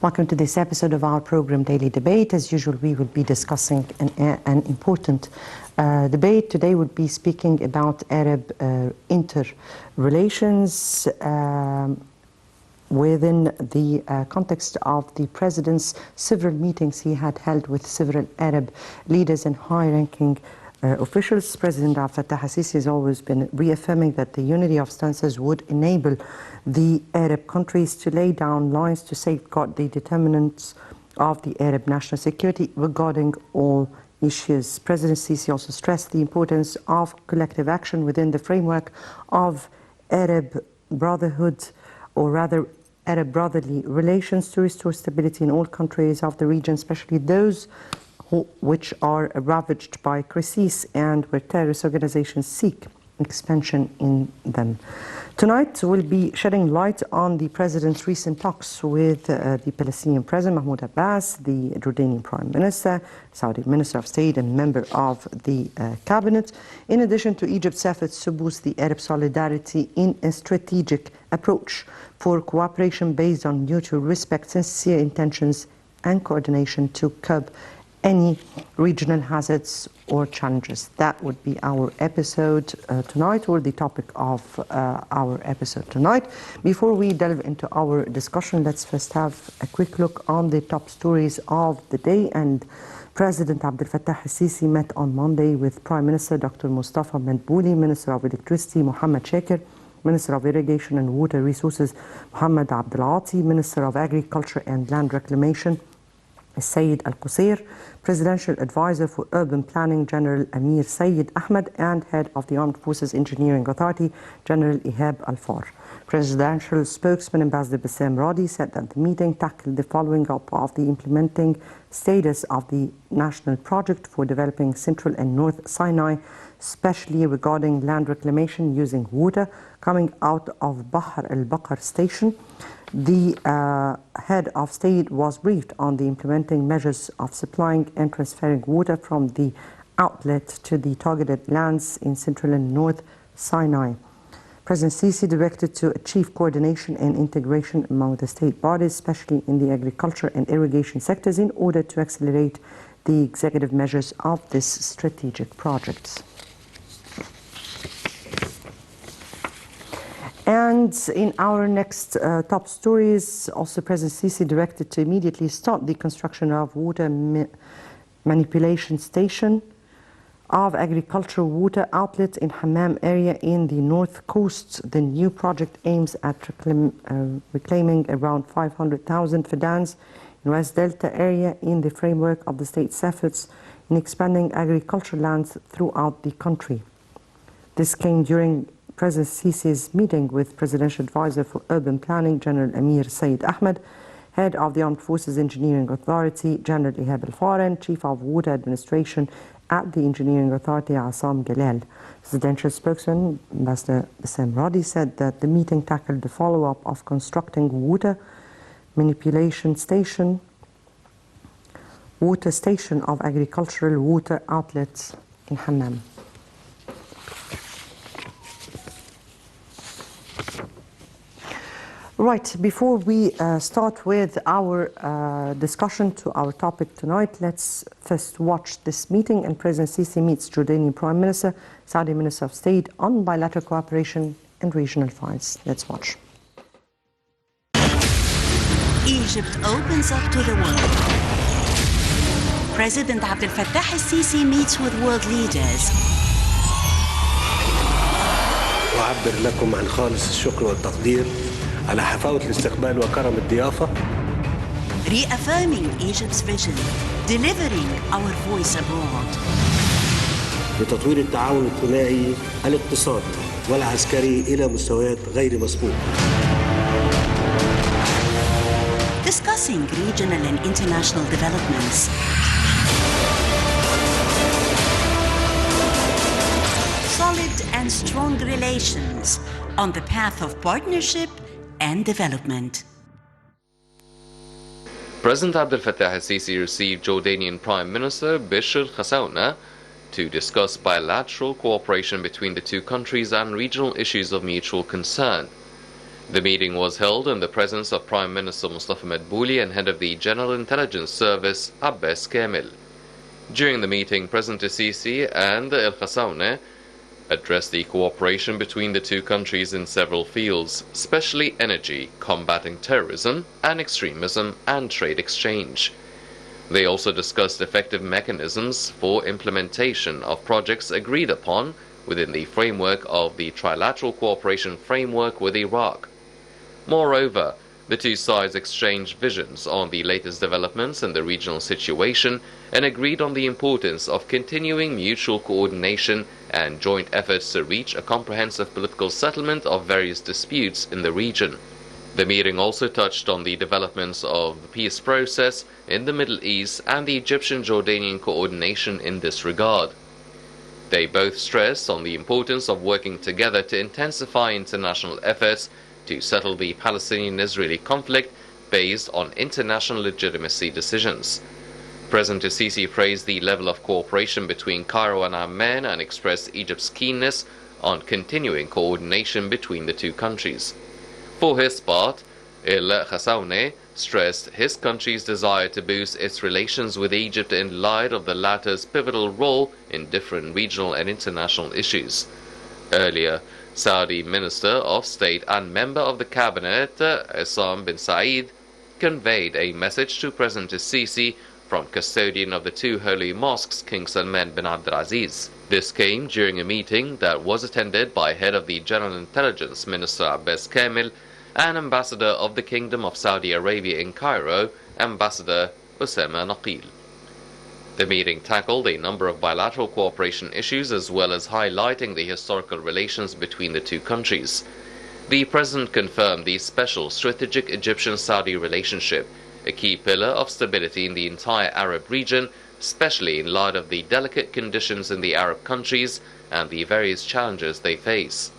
Welcome to this episode of our program Daily Debate. As usual, we will be discussing an important debate. Today we'll be speaking about Arab interrelations within the context of the President's several meetings he had held with several Arab leaders and high-ranking officials. President Abdel Fattah al-Sisi has always been reaffirming that the unity of stances would enable the Arab countries to lay down lines to safeguard the determinants of the Arab national security regarding all issues. President Sisi also stressed the importance of collective action within the framework of Arab Brotherhood, or rather Arab brotherly relations, to restore stability in all countries of the region, especially those which are ravaged by crises and where terrorist organizations seek expansion in them. Tonight we'll be shedding light on the President's recent talks with the Palestinian President Mahmoud Abbas, the Jordanian Prime Minister, Saudi Minister of State and member of the Cabinet, in addition to Egypt's efforts to boost the Arab solidarity in a strategic approach for cooperation based on mutual respect, sincere intentions and coordination to curb any regional hazards or challenges. That would be our episode tonight, or the topic of our episode tonight. Before we delve into our discussion, let's first have a quick look on the top stories of the day. And President Abdel Fattah al-Sisi met on Monday with Prime Minister Dr. Mustafa Madbouli, Minister of Electricity Mohammed Shakir, Minister of Irrigation and Water Resources Mohammed Abdel Ati, Minister of Agriculture and Land Reclamation Sayyid Al-Qusayr, Presidential Advisor for Urban Planning General Amir Sayyid Ahmed, and Head of the Armed Forces Engineering Authority General Ihab Al-Far. Presidential spokesman Ambassador Bassam Radi said that the meeting tackled the following up of the implementing status of the national project for developing Central and North Sinai, especially regarding land reclamation using water coming out of Bahr al-Baqar station. The head of state was briefed on the implementing measures of supplying and transferring water from the outlet to the targeted lands in Central and North Sinai. President Sisi directed to achieve coordination and integration among the state bodies, especially in the agriculture and irrigation sectors, in order to accelerate the executive measures of this strategic project. And in our next top stories, also President Sisi directed to immediately start the construction of water manipulation station of agricultural water outlet in Hammam area in the north coast. The new project aims at reclaiming around 500,000 fadans in West Delta area in the framework of the state's efforts in expanding agricultural lands throughout the country. This came during President Sisi's meeting with Presidential Advisor for Urban Planning General Amir Sayyid Ahmed, Head of the Armed Forces Engineering Authority General Ihab Al-Far, and Chief of Water Administration at the Engineering Authority Assam Galal. Presidential spokesman Ambassador Bassam Radi said that the meeting tackled the follow-up of constructing water manipulation station, water station of agricultural water outlets in Hammam. Right, before we start with our discussion to our topic tonight, let's first watch this meeting. And President Sisi meets Jordanian Prime Minister, Saudi Minister of State on bilateral cooperation and regional files. Let's watch. Egypt opens up to the world. President Abdel Fattah al-Sisi meets with world leaders. أعبر لكم عن خالص الشكر والتقدير على حفاوة الاستقبال وكرم الضيافة. Reaffirming Egypt's vision, delivering our voice abroad. لتطوير التعاون الثنائي الاقتصادي والعسكري إلى مستويات غير مسبوقة. Discussing regional and international developments. Solid and strong relations on the path of partnership and development. President Abdel Fattah al-Sisi received Jordanian Prime Minister Bishr Khassauna to discuss bilateral cooperation between the two countries and regional issues of mutual concern. The meeting was held in the presence of Prime Minister Mustafa Madbouli and Head of the General Intelligence Service, Abbas Kamil. During the meeting, President Sisi and El Khassaoune addressed the cooperation between the two countries in several fields, especially energy, combating terrorism and extremism, and trade exchange. They also discussed effective mechanisms for implementation of projects agreed upon within the framework of the Trilateral Cooperation Framework with Iraq. Moreover, the two sides exchanged visions on the latest developments in the regional situation and agreed on the importance of continuing mutual coordination and joint efforts to reach a comprehensive political settlement of various disputes in the region. The meeting also touched on the developments of the peace process in the Middle East and the Egyptian-Jordanian coordination in this regard. They both stressed on the importance of working together to intensify international efforts to settle the Palestinian-Israeli conflict based on international legitimacy decisions. President Sisi praised the level of cooperation between Cairo and Amman and expressed Egypt's keenness on continuing coordination between the two countries. For his part, El Khassaoune stressed his country's desire to boost its relations with Egypt in light of the latter's pivotal role in different regional and international issues. Earlier, Saudi Minister of State and member of the cabinet, Osama bin Said, conveyed a message to President Sisi from custodian of the two holy mosques, King Salman bin Abdulaziz. This came during a meeting that was attended by head of the General Intelligence Minister Abbas Kamil and Ambassador of the Kingdom of Saudi Arabia in Cairo, Ambassador Osama Naqil. The meeting tackled a number of bilateral cooperation issues as well as highlighting the historical relations between the two countries. The President confirmed the special strategic Egyptian-Saudi relationship, a key pillar of stability in the entire Arab region, especially in light of the delicate conditions in the Arab countries and the various challenges they face.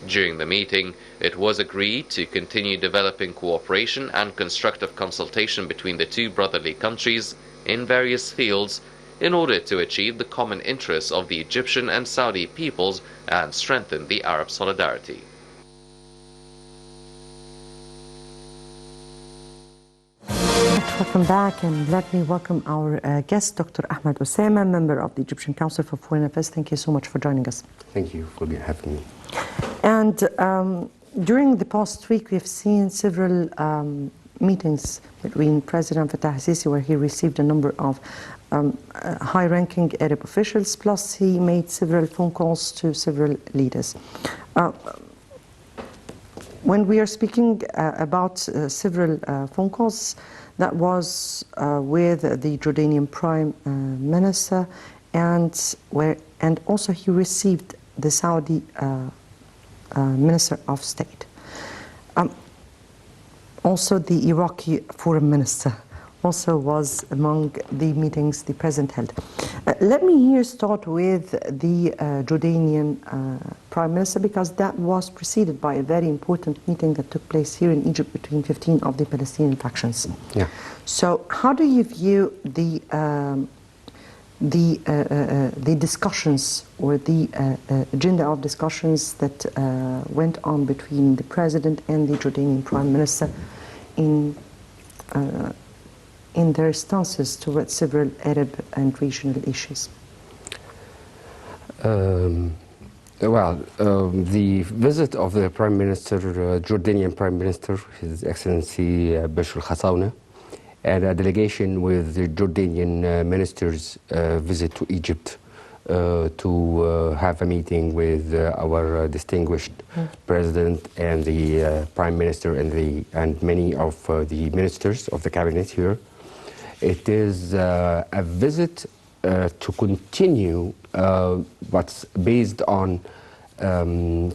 During the meeting, it was agreed to continue developing cooperation and constructive consultation between the two brotherly countries in various fields in order to achieve the common interests of the Egyptian and Saudi peoples and strengthen the Arab solidarity. Welcome back, and let me welcome our guest, Dr. Ahmed Osama, member of the Egyptian Council for Foreign Affairs. Thank you so much for joining us. Thank you for having me. And during the past week, we've seen several meetings between President Fattah al-Sisi, where he received a number of high-ranking Arab officials, plus he made several phone calls to several leaders. When we are speaking about several phone calls, that was with the Jordanian Prime Minister, and also he received the Saudi Minister of State. Also, the Iraqi Foreign Minister also was among the meetings the President held. Let me here start with the Jordanian Prime Minister, because that was preceded by a very important meeting that took place here in Egypt between 15 of the Palestinian factions. Yeah. So how do you view the discussions or the agenda of discussions that went on between the President and the Jordanian Prime Minister in their stances towards several Arab and regional issues? The visit of the Prime Minister, Jordanian Prime Minister, His Excellency Bashir Khassaoune, and a delegation with the Jordanian ministers visit to Egypt to have a meeting with our distinguished President and the Prime Minister and many of the ministers of the cabinet here. It is a visit to continue what's based on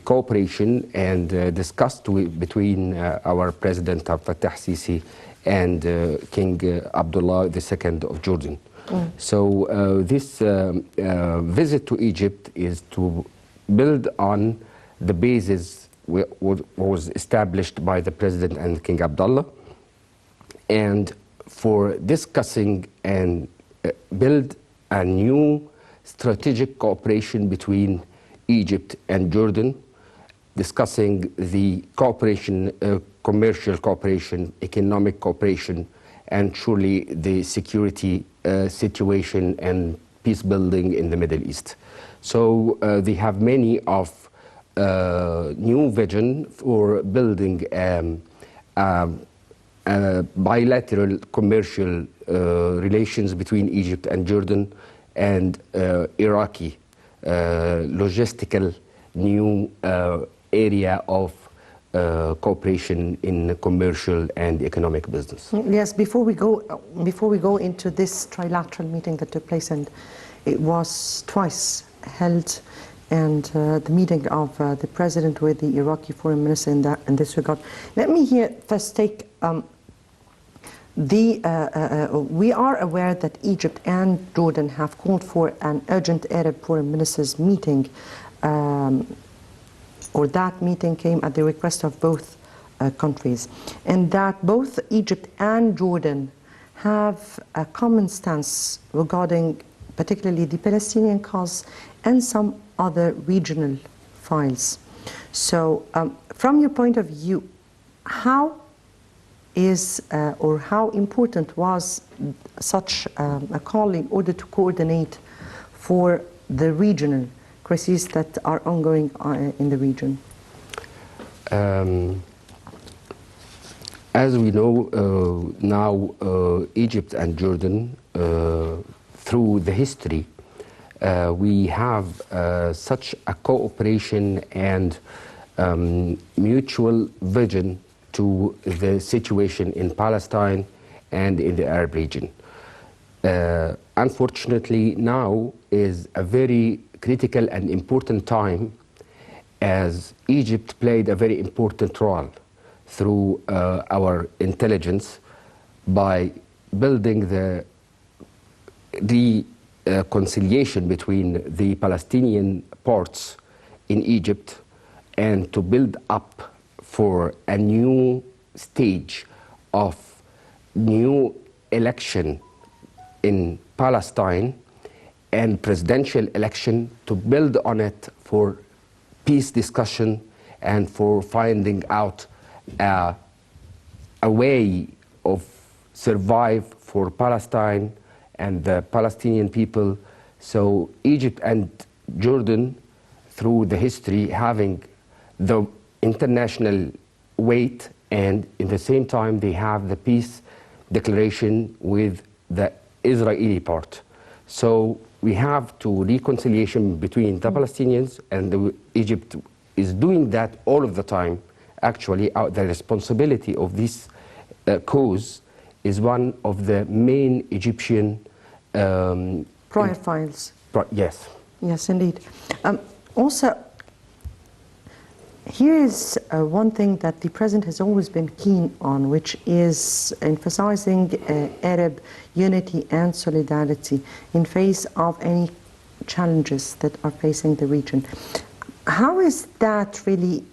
cooperation and discussed between our President Fattah al-Sisi and King Abdullah II of Jordan. So this visit to Egypt is to build on the basis was established by the President and King Abdullah, and for discussing and build a new strategic cooperation between Egypt and Jordan discussing the cooperation, commercial cooperation, economic cooperation, and surely the security situation and peace building in the Middle East. So they have many of new vision for building bilateral commercial relations between Egypt and Jordan and Iraqi logistical new area of cooperation in commercial and economic business. Yes, before we go into this trilateral meeting that took place, and it was twice held, and the meeting of the president with the Iraqi foreign minister in this regard. Let me here first take we are aware that Egypt and Jordan have called for an urgent Arab foreign ministers meeting, or that meeting came at the request of both countries, and that both Egypt and Jordan have a common stance regarding particularly the Palestinian cause and some other regional files. So from your point of view, how is or how important was such a call in order to coordinate for the regional crises that are ongoing in the region? As we know, now Egypt and Jordan, through the history, we have such a cooperation and mutual vision to the situation in Palestine and in the Arab region. Unfortunately, now is a very critical and important time, as Egypt played a very important role through our intelligence by building the reconciliation between the Palestinian parts in Egypt, and to build up for a new stage of new election in Palestine and presidential election, to build on it for peace discussion and for finding out a way of survive for Palestine and the Palestinian people. So Egypt and Jordan, through the history, having the international weight, and in the same time they have the peace declaration with the Israeli part. So we have to reconciliation between the Palestinians, and Egypt is doing that all of the time. Actually, the responsibility of this cause is one of the main Egyptian prior files. Yes. Yes, indeed. Also, here is one thing that the President has always been keen on, which is emphasizing Arab unity and solidarity in face of any challenges that are facing the region. How is that really,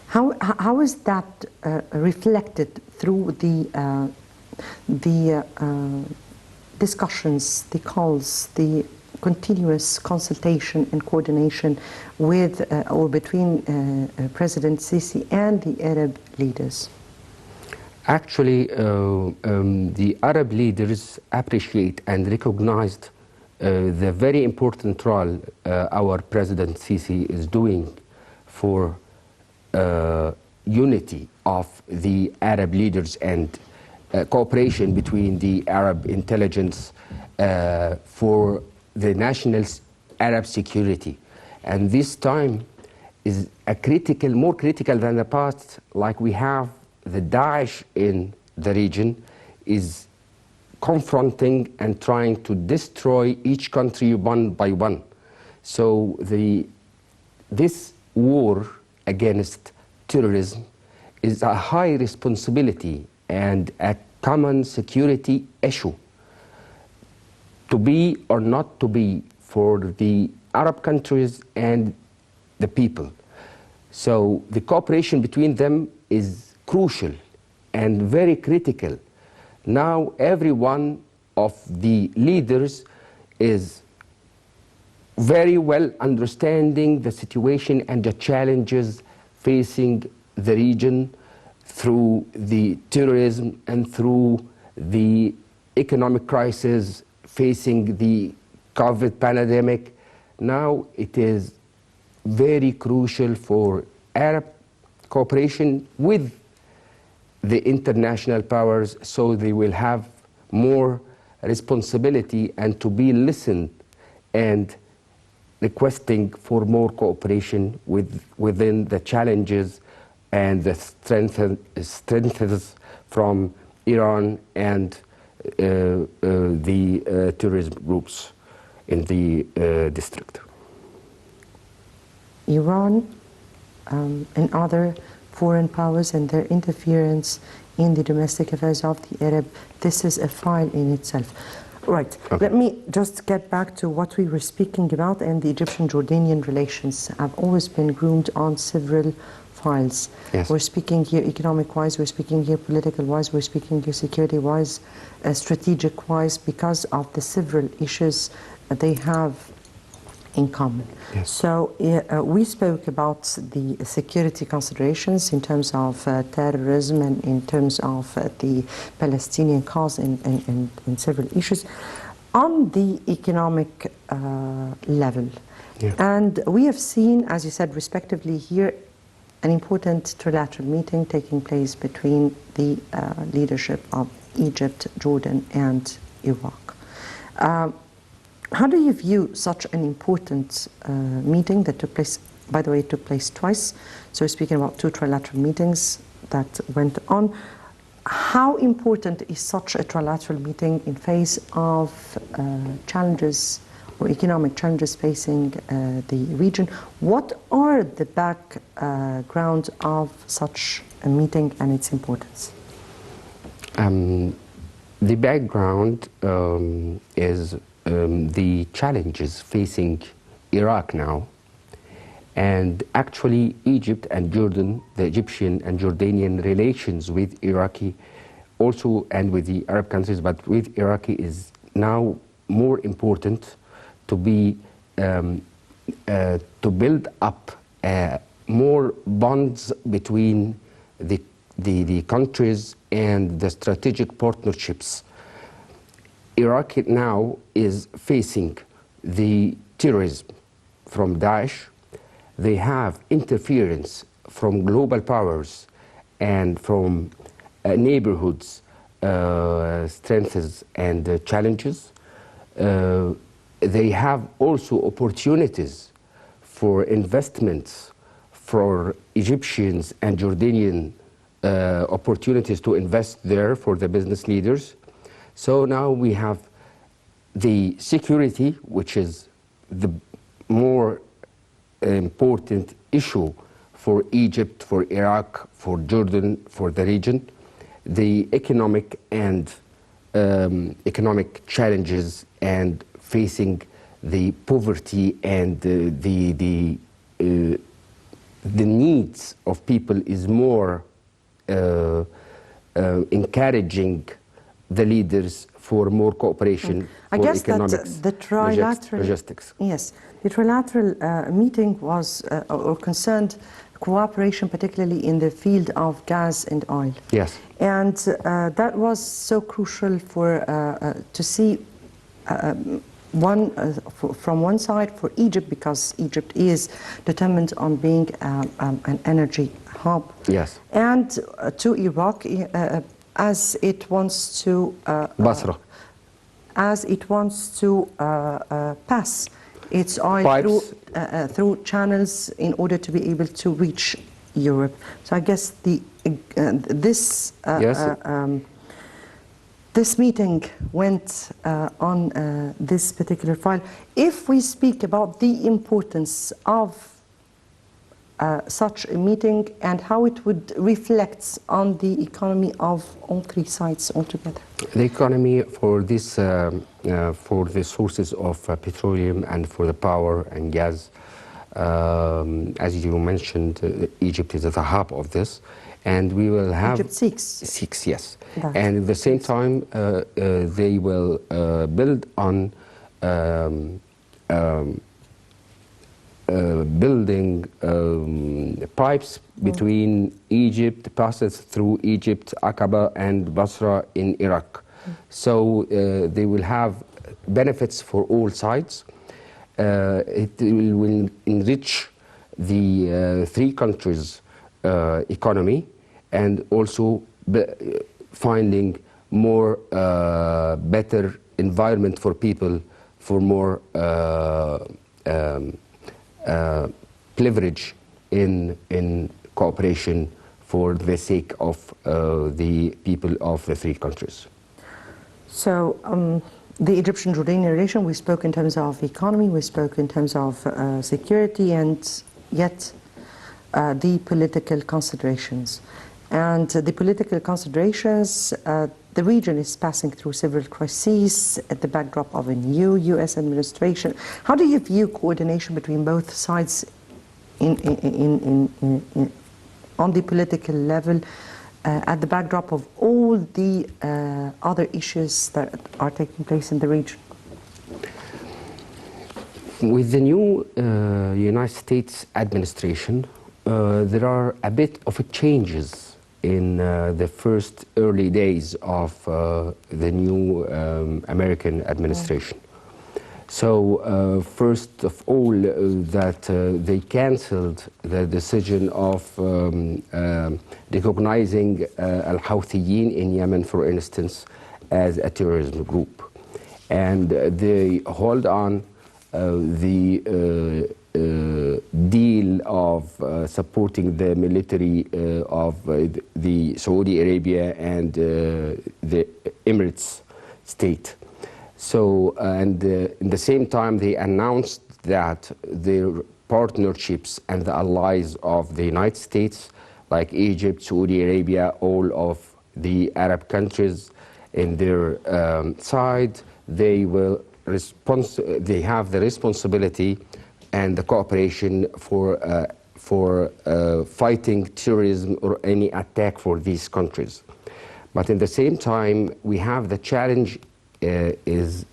how is that reflected through the discussions, the calls, the continuous consultation and coordination with or between President Sisi and the Arab leaders? Actually, the Arab leaders appreciate and recognized the very important role our President Sisi is doing for unity of the Arab leaders and cooperation between the Arab intelligence for the national Arab security. And this time is a critical, more critical than the past, like we have the Daesh in the region is confronting and trying to destroy each country one by one. So this war against terrorism is a high responsibility and a common security issue, to be or not to be, for the Arab countries and the people. So the cooperation between them is crucial and very critical. Now every one of the leaders is very well understanding the situation and the challenges facing the region through the terrorism and through the economic crisis facing the COVID pandemic. Now it is very crucial for Arab cooperation with the international powers, so they will have more responsibility and to be listened and requesting for more cooperation within the challenges and the strengths from Iran and the terrorism groups in the district. Iran and other foreign powers and their interference in the domestic affairs of the Arab, this is a file in itself. Right. Okay. Let me just get back to what we were speaking about, and the Egyptian-Jordanian relations have always been groomed on several files. Yes. We're speaking here economic-wise, we're speaking here political-wise, we're speaking here security-wise, strategic-wise, because of the several issues they have in common. Yes. So we spoke about the security considerations in terms of terrorism and in terms of the Palestinian cause and several issues on the economic level. Yeah. And we have seen, as you said, respectively here, an important trilateral meeting taking place between the leadership of Egypt, Jordan, and Iraq. How do you view such an important meeting that took place, by the way, it took place twice, so we're speaking about two trilateral meetings that went on. How important is such a trilateral meeting in face of challenges or economic challenges facing the region? What are the background of such a meeting and its importance? The background is the challenges facing Iraq now, and actually Egypt and Jordan, the Egyptian and Jordanian relations with Iraqi also, and with the Arab countries, but with Iraqi is now more important to be to build up more bonds between the countries and the strategic partnerships. Iraq now is facing the terrorism from Daesh. They have interference from global powers and from neighborhoods, strengths and challenges. They have also opportunities for investments for Egyptians and Jordanian opportunities to invest there for the business leaders. So now we have the security, which is the more important issue for Egypt, for Iraq, for Jordan, for the region. The economic and economic challenges and facing the poverty and the needs of people is more encouraging the leaders for more cooperation I for guess economics, that the trilateral logistics. Yes, the trilateral meeting was or concerned cooperation, particularly in the field of gas and oil. Yes, and that was so crucial for to see from one side for Egypt, because Egypt is determined on being an energy hub. yes. And to Iraq, as it wants to Basra. As it wants to pass its oil through channels in order to be able to reach Europe. So I guess this this meeting went on this particular file. If we speak about the importance of such a meeting and how it would reflect on the economy of all three sides altogether. The economy for this, for the sources of petroleum and for the power and gas, as you mentioned, Egypt is at the hub of this, and we will have Egypt seeks. Six, yes, and at the same time they will build on building pipes between Egypt, passes through Egypt, Aqaba and Basra in Iraq. So they will have benefits for all sides. It will enrich the three countries' economy, and also finding more better environment for people, for more leverage in cooperation for the sake of the people of the three countries. So the Egyptian-Jordanian relation, we spoke in terms of economy, we spoke in terms of security, and yet the political considerations. And the political considerations, the region is passing through several crises at the backdrop of a new U.S. administration. How do you view coordination between both sides on the political level at the backdrop of all the other issues that are taking place in the region? With the new United States administration, there are a bit of changes in the first early days of the new American administration. So first of all, that they cancelled the decision of recognizing Al-Houthiyyin in Yemen, for instance, as a terrorism group. And they hold on the deal of supporting the military of the Saudi Arabia and the Emirates state. So, and in the same time, they announced that their partnerships and the allies of the United States, like Egypt, Saudi Arabia, all of the Arab countries in their side, they will they have the responsibility and the cooperation for fighting terrorism or any attack for these countries. But at the same time, we have the challenge is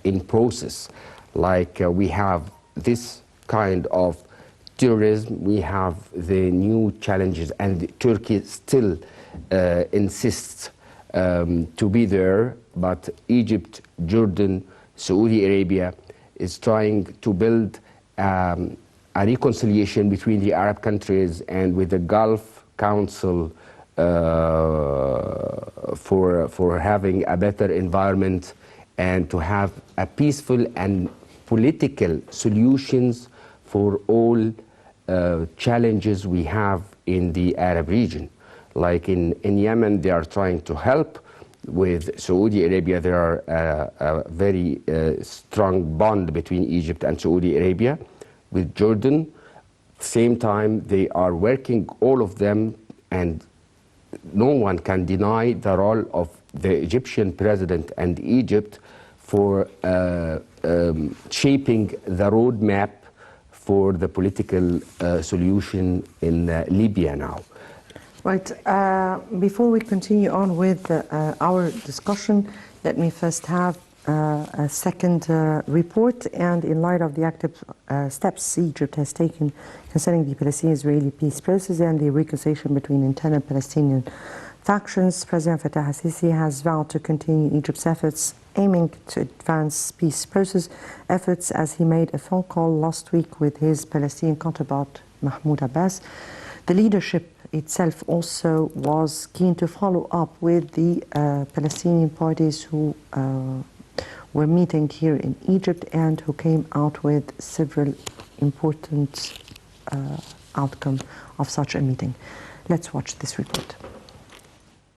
in process. Like we have this kind of terrorism, we have the new challenges, and Turkey still insists to be there, but Egypt, Jordan, Saudi Arabia is trying to build a reconciliation between the Arab countries and with the Gulf Council for having a better environment and to have a peaceful and political solutions for all challenges we have in the Arab region. Like in Yemen, they are trying to help. With Saudi Arabia, there are a very strong bond between Egypt and Saudi Arabia. With Jordan, same time, they are working, all of them, and no one can deny the role of the Egyptian president and Egypt for shaping the roadmap for the political solution in Libya now. Right. Before we continue on with our discussion, let me first have a second report. And in light of the active steps Egypt has taken concerning the Palestinian-Israeli peace process and the reconciliation between internal Palestinian factions, President Fattah al-Sisi has vowed to continue Egypt's efforts aiming to advance peace process efforts, as he made a phone call last week with his Palestinian counterpart Mahmoud Abbas. The leadership itself also was keen to follow up with the Palestinian parties who were meeting here in Egypt and who came out with several important outcomes of such a meeting. Let's watch this report.